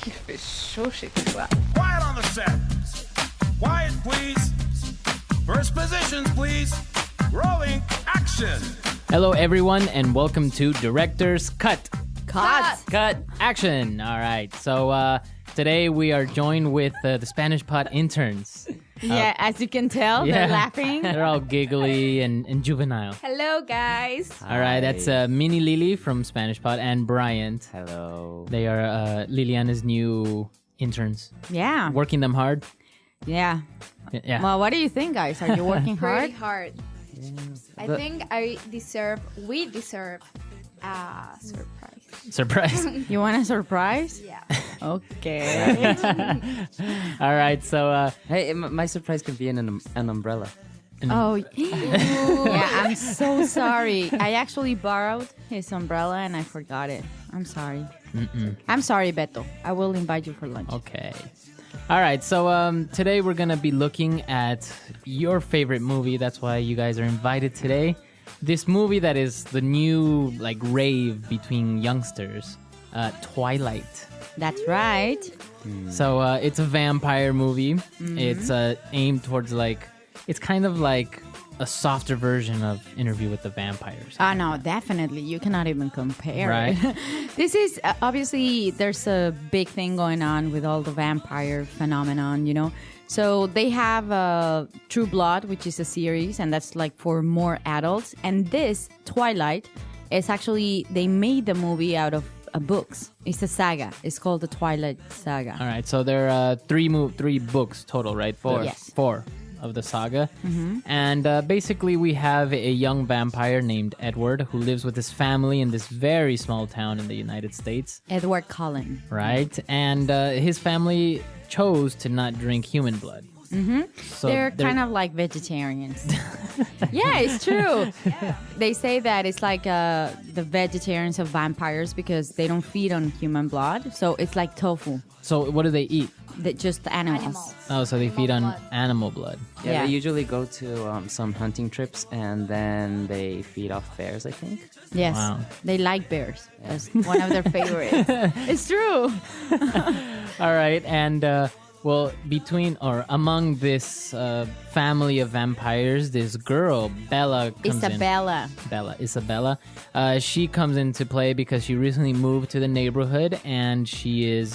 Ele fechou, chegou lá. Quiet on the set. Quiet, please. First positions, please. Rolling action. Hello, everyone, and welcome to Director's Cut. Cut. Action. All right. So today we are joined with the Spanish Pod interns. Yeah, as you can tell, yeah. they're laughing. They're all giggly and juvenile. Hello, guys. All right. That's Mini Lily from Spanish Pod and Bryant. Hello. They are Liliana's new interns. Yeah. Working them hard. Yeah. Yeah. Well, what do you think, guys? Are you working Pretty hard? hard. I think we deserve a surprise. Surprise. You want a surprise? Yeah. Okay. All right. So Hey, my surprise could be an umbrella. Oh, yeah. I'm so sorry. I actually borrowed his umbrella and I forgot it. I'm sorry. I'm sorry, Beto. I will invite you for lunch. okay. All right. So today we're gonna be looking at your favorite movie. That's why you guys are invited today. This movie that is the new rave between youngsters, Twilight. That's right. So it's a vampire movie. It's aimed towards it's kind of like a softer version of Interview with the Vampires. No, definitely. You cannot even compare. Right. This is obviously there's a big thing going on with all the vampire phenomenon, you know. So they have True Blood, which is a series, and that's for more adults. And this Twilight is actually they made the movie out of books. It's a saga. It's called the Twilight Saga. All right. So there are three books total, right? Four. Yes. Four of the saga. And basically we have a young vampire named Edward who lives with his family in this very small town in the United States. Edward Cullen. Right? And his family chose to not drink human blood. So They're kind of like vegetarians. Yeah, it's true. They say that it's like the vegetarians of vampires because they don't feed on human blood. So it's like tofu. So what do they eat? Just animals. Animals. Oh, so they feed on blood. animal blood. Yeah, Yeah. they usually go to some hunting trips and then they feed off bears, I think. Yes. Wow. They like bears. That's one of their favorites. It's true. All right, and among this family of vampires, this girl Bella comes Isabella. in. Isabella. She comes into play because she recently moved to the neighborhood, and she is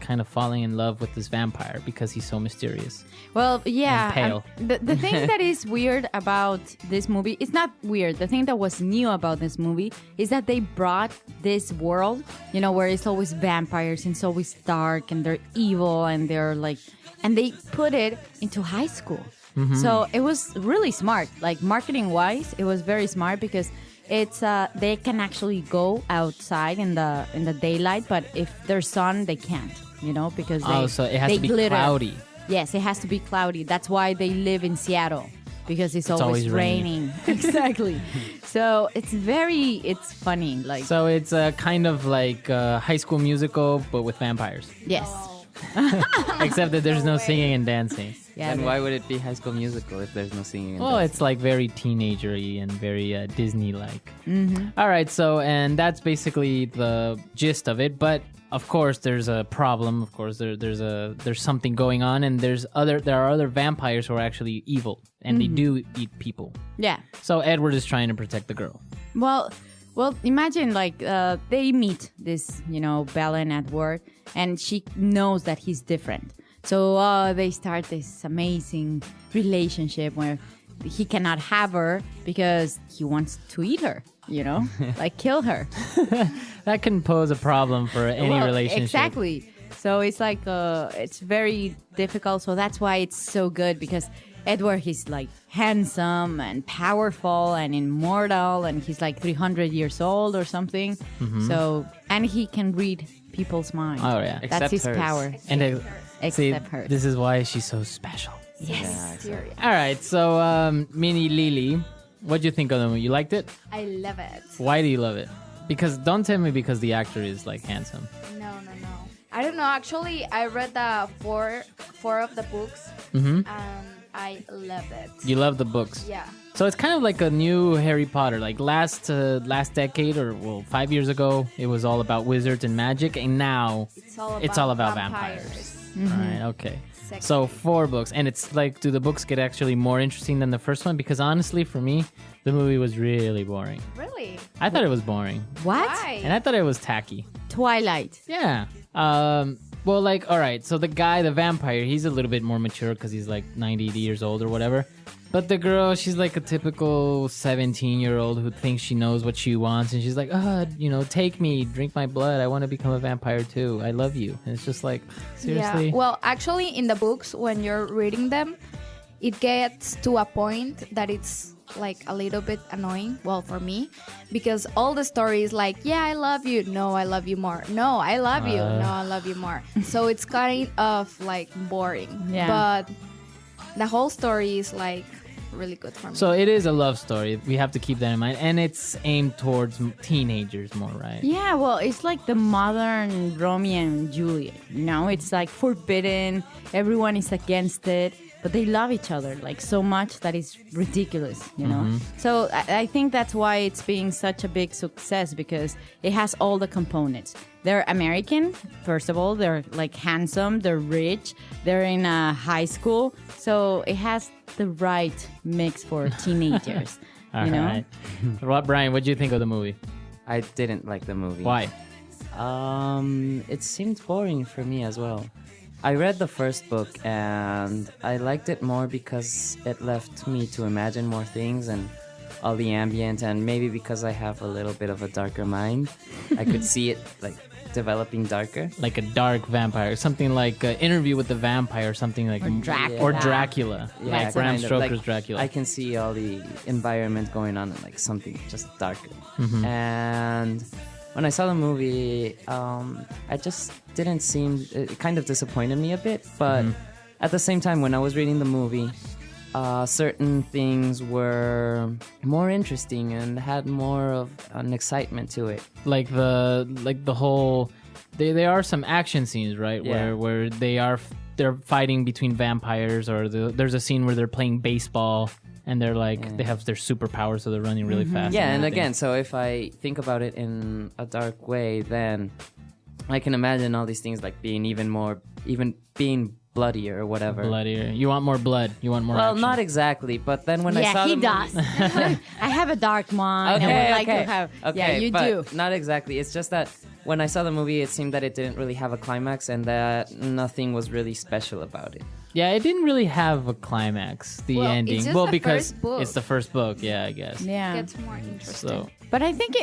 kind of falling in love with this vampire because he's so mysterious. Well, yeah. And pale. The thing that is weird about this movie, it's not weird. The thing that was new about this movie is that they brought this world, where it's always vampires and it's always dark and they're evil and they're and they put it into high school. So it was really smart. Marketing wise, it was very smart because it's they can actually go outside in the daylight, but if there's sun, they can't. Because So it has they to be glitter. cloudy. Yes, it has to be cloudy. That's why they live in Seattle, because it's always raining. Exactly. So it's funny. So it's kind of like High School Musical, but with vampires. Yes. Except that there's no singing and dancing. Yeah. And why would it be High School Musical if there's no singing? Well, it's very teenagery and very Disney-like. All right, so and that's basically the gist of it. But of course, there's a problem. Of course, there's something going on, and there are other vampires who are actually evil, and they do eat people. Yeah. So Edward is trying to protect the girl. Well, imagine they meet this, Bella and Edward, and she knows that he's different. So they start this amazing relationship where he cannot have her because he wants to eat her, kill her. That can pose a problem for any relationship. Exactly. So it's it's very difficult. So that's why it's so good because Edward, he's handsome and powerful and immortal, and he's 300 years old or something. So, and he can read people's minds. Oh, yeah. That's his Except hers. power. And Except hers. this is why she's so special. Yes. All right, so Mini Lily, what do you think of the movie? You liked it? I love it. Why do you love it? Because don't tell me because the actor is handsome. No. I don't know. Actually, I read the four of the books. I love it. You love the books. Yeah. So it's kind of like a new Harry Potter. Like last decade, or 5 years ago, it was all about wizards and magic, and now It's all about vampires. vampires. All right, okay. Exactly. So 4 books, and it's like, do the books get actually more interesting than the first one? Because honestly, for me, the movie was really boring. Really? I thought it was boring, What? Why? and I thought it was tacky. Twilight. Yeah. Well, like, all right. So the guy, the vampire, he's a little bit more mature because he's like 90 years old or whatever. But the girl, she's like a typical 17-year-old who thinks she knows what she wants. And she's like, take me, drink my blood. I want to become a vampire too. I love you. And it's just like, seriously? Yeah. Well, actually, in the books, when you're reading them, it gets to a point that it's like a little bit annoying. Well, for me, because all the story is like, yeah, I love you. No, I love you more. No, I love you. No, I love you more. So it's kind of like boring. Yeah. But the whole story is like really good for me. So it is a love story. We have to keep that in mind. And it's aimed towards teenagers more, right? Yeah, well, it's like the modern Romeo and Juliet. It's like forbidden. Everyone is against it, but they love each other like so much that it's ridiculous, So I think that's why it's being such a big success, because it has all the components. They're American, first of all. They're like handsome. They're rich. They're in a high school. So it has the right mix for teenagers, All right. Well, Brian, what do you think of the movie? I didn't like the movie. Why? It seemed boring for me as well. I read the first book and I liked it more because it left me to imagine more things and all the ambient, and maybe because I have a little bit of a darker mind, I could see it like developing darker. Like a dark vampire, something like Interview with the Vampire, something like Dracula. or Dracula, Yeah, like Bram kind of, Stoker's like, Dracula. I can see all the environment going on and like something just darker. Mm-hmm. And when I saw the movie, I just didn't seem. It kind of disappointed me a bit. But at the same time, when I was reading the movie, certain things were more interesting and had more of an excitement to it. like the whole, there are some action scenes, right? Yeah. Where they're fighting between vampires, or there's a scene where they're playing baseball. And they're like, they have their superpowers, so they're running really fast. Yeah, and everything. again, so if I think about it in a dark way, then I can imagine all these things like being even being bloodier or whatever. Bloodier. You want more blood. You want more Well, action. not exactly, but then when I saw he the does. movie... I have a dark mind. Okay, I would like okay. to have. Okay, yeah, you but do. Not exactly. It's just that when I saw the movie, it seemed that it didn't really have a climax and that nothing was really special about it. Yeah, it didn't really have a climax, the Well, it's ending. just Well, the because first book. it's the first book, yeah, I guess. Yeah. Gets more interesting. So, But I think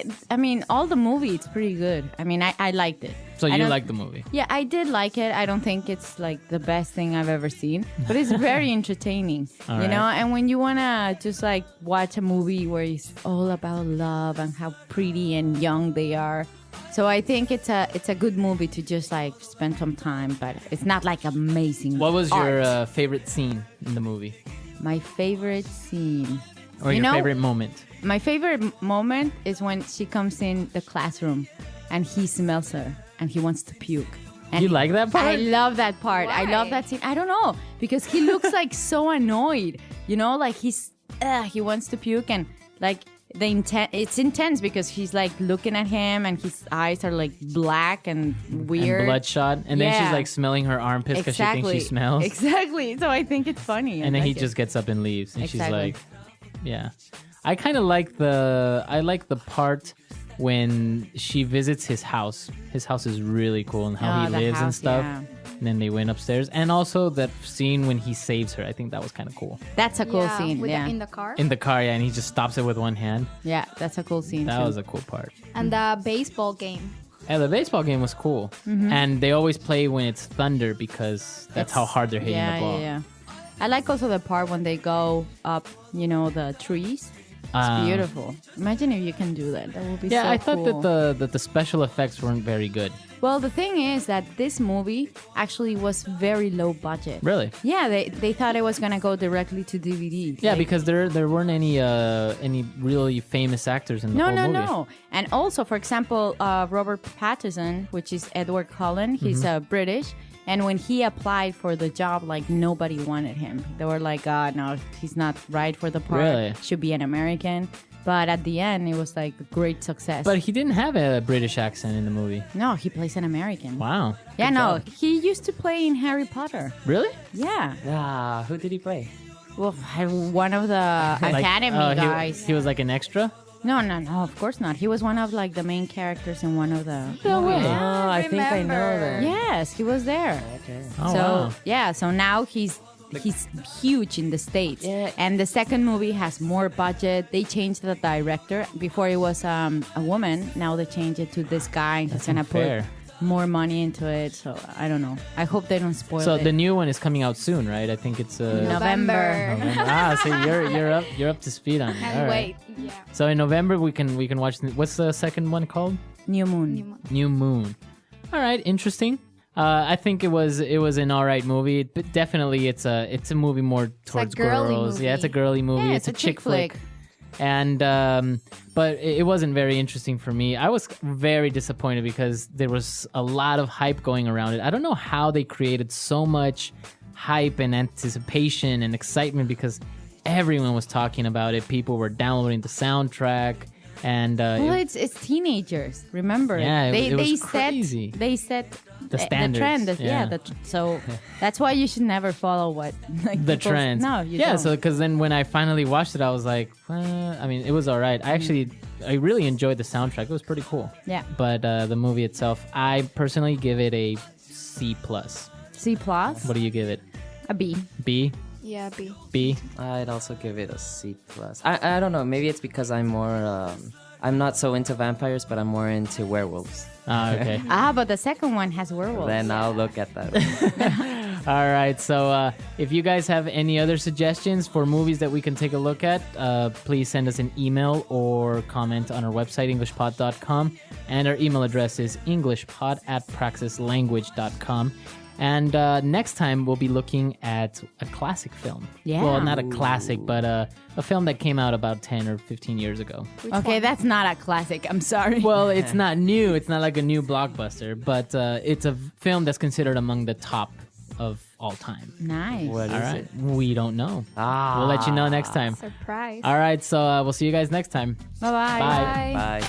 all the movie, it's pretty good. I mean, I liked it. so I you don't- like the movie? Yeah, I did like it. I don't think it's like the best thing I've ever seen, but it's very entertaining, All you know? right. And when you want to just like watch a movie where it's all about love and how pretty and young they are. So I think it's a good movie to just like spend some time, but it's not like amazing. What was your art. favorite scene in the movie? My favorite scene? Or You your know- favorite moment? My favorite moment is when she comes in the classroom and he smells her and he wants to puke. And You like that part? I love that part. I love Why? that scene. I don't know, because he looks like so annoyed. Like he wants to puke, and like it's intense because he's like looking at him and his eyes are like black and weird. And bloodshot. And then she's Yeah. like smelling her armpits because she thinks she smells. Exactly. So I think it's funny. And then he like it. just gets up and leaves. And Exactly. she's like, yeah. I kind of like the part when she visits his house. His house is really cool, and how Oh, he the lives and house, stuff. yeah. And then they went upstairs. And also that scene when he saves her. I think that was kind of cool. That's a cool Yeah, scene. with Yeah. in the car. In the car, yeah, and he just stops it with one hand. Yeah, that's a cool scene That too. was a cool part. And the baseball game. Yeah, the baseball game was cool. Mm-hmm. And they always play when it's thunder because that's how hard they're hitting the ball. Yeah. I like also the part when they go up, the trees. It's beautiful. Imagine if you can do that. That would be Yeah, so I thought cool. that the special effects weren't very good. Well, the thing is that this movie actually was very low budget. Really? Yeah, they thought it was gonna go directly to DVD. Yeah, Like, because there weren't any really famous actors in the whole movie. No. And also, for example, Robert Pattinson, which is Edward Cullen, he's Mm-hmm. British, And when he applied for the job, like nobody wanted him. They were like, no, he's not right for the part. Really? Should be an American. But at the end, it was like a great success. But he didn't have a British accent in the movie. No, he plays an American. Wow. Yeah, Good no, job. he used to play in Harry Potter. Really? Yeah. Ah, who did he play? Well, one of the Academy guys. He was like an extra? No, of course not. He was one of like the main characters in one of the. No way. Oh, I think I know that. Yes, he was there. Okay. Oh, So wow. yeah, so now he's huge in the States. Yeah. And the second movie has more budget. They changed the director. Before it was a woman. Now they changed it to this guy. He's gonna unfair. put more money into it. So I don't know. I hope they don't spoil So it. the new one is coming out soon, right? I think it's November. So you're up to speed on it. And All right. wait, yeah. So in November we can watch. What's the second one called? New Moon. New Moon. All right, interesting. I think it was an all right movie, but definitely it's a movie more towards girly girls. movie. Yeah, it's a girly movie. Yeah, it's a chick chick flick. And but it wasn't very interesting for me. I was very disappointed because there was a lot of hype going around it. I don't know how they created so much hype and anticipation and excitement because everyone was talking about it. People were downloading the soundtrack. And Well, it's teenagers. Remember? Yeah, it they was crazy. They set The standards, trend. yeah. So that's why you should never follow what like the people's- trends. No, you yeah. don't. So because then when I finally watched it, I was like, I mean, it was all right. I really enjoyed the soundtrack. It was pretty cool. Yeah. But the movie itself, I personally give it a C+. C+. What do you give it? A B. B? Yeah, B. B? I'd also give it a C+. I don't know. Maybe it's because I'm more... I'm not so into vampires, but I'm more into werewolves. Ah, okay. But the second one has werewolves. Then I'll look at that. All right. So if you guys have any other suggestions for movies that we can take a look at, please send us an email or comment on our website, englishpod.com. And our email address is englishpod@praxislanguage.com. And next time we'll be looking at a classic film. Yeah. Well, not a classic, but a film that came out about 10 or 15 years ago. Okay, that's not a classic. I'm sorry. Well, it's not new. It's not like a new blockbuster, but it's a film that's considered among the top of all time. Nice. What All is right. it? We don't know. We'll let you know next time. Surprise. All right. So we'll see you guys next time. Bye-bye. Bye. Bye.